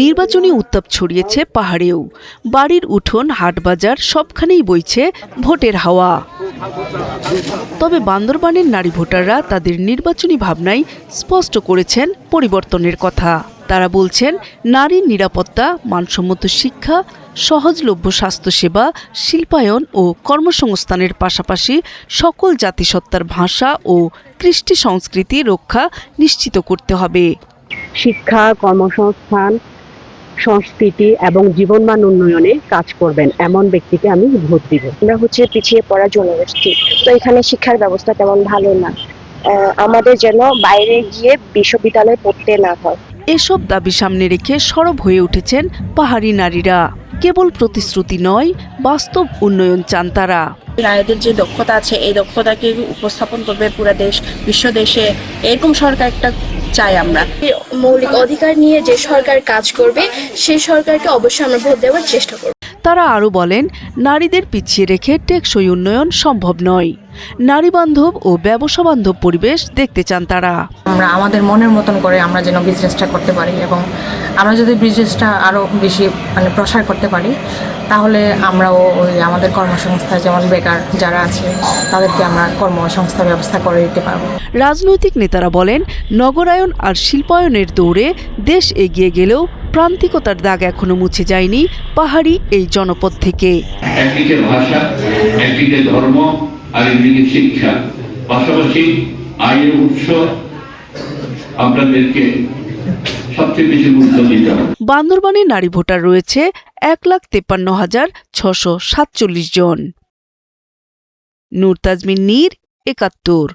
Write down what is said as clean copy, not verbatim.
নির্বাচনী উত্তাপ ছড়িয়েছে পাহাড়েও। বাড়ির উঠোন, হাটবাজার সবখানেই বইছে ভোটের হাওয়া। তবে বান্দরবানের নারী ভোটাররা তাদের নির্বাচনী ভাবনায় স্পষ্ট করেছেন পরিবর্তনের কথা। তারা বলছেন, নারীর নিরাপত্তা, মানসম্মত শিক্ষা, সহজলভ্য স্বাস্থ্যসেবা, শিল্পায়ন ও কর্মসংস্থানের পাশাপাশি সকল জাতিসত্তার ভাষা ও কৃষ্টি সংস্কৃতি রক্ষা নিশ্চিত করতে হবে। শিক্ষা, কর্মসংস্থান, সংস্কৃতি এবং জীবনমান উন্নয়নে কাজ করবেন এমন ব্যক্তিকে আমি ভোট দিব। আমরা পিছিয়ে পড়া জনগোষ্ঠী, তো এখানে শিক্ষার ব্যবস্থা তেমন ভালো না। আমাদের যেন বাইরে গিয়ে বিশ্ববিদ্যালয়ে পড়তে না হয়। এসব দাবি সামনে রেখে সরব হয়ে উঠেছেন পাহাড়ি নারীরা। কেবল প্রতিশ্রুতি নয়, বাস্তব উন্নয়ন চান তারা। নারীদের যে দক্ষতা আছে, এই দক্ষতাকে উপস্থাপন করবে পুরো দেশ, বিশ্ব দেশে, এরকম সরকার একটা চাই আমরা। মৌলিক অধিকার নিয়ে যে সরকার কাজ করবে, সেই সরকারকে অবশ্যই আমরা ভোট দেওয়ার চেষ্টা করব। তারা আরও বলেন, নারীদের পিছিয়ে রেখে টেকসই উন্নয়ন সম্ভব নয়। নারী বান্ধব ও ব্যবসা বান্ধব পরিবেশ দেখতে চান তারা। আমরা আমাদের মনের মতন করে আমরা যেন বিজনেসটা করতে পারি, এবং আমরা যদি বিজনেসটা আরও বেশি প্রসার করতে পারি, তাহলে আমরাও আমাদের কর্মসংস্থান, যেমন বেকার যারা আছে তাদেরকে আমরা কর্মসংস্থান ব্যবস্থা করে দিতে পারবো। রাজনৈতিক নেতারা বলেন, নগরায়ন আর শিল্পায়নের দৌড়ে দেশ এগিয়ে গেলেও প্রান্তিকতার দাগ এখনো মুছে যায়নি পাহাড়ি এই জনপদ থেকে। একদিকে ভাষা, একদিকে ধর্ম, আর একদিকে শিক্ষা, পাশাপাশি আয়ের উৎস আপনাদেরকে সবচেয়ে বেশি গুরুত্ব দিতে হবে। বান্দরবানে নারী ভোটার রয়েছে 1,53,647 জন। নূর তাজমিন নীর, ৭১।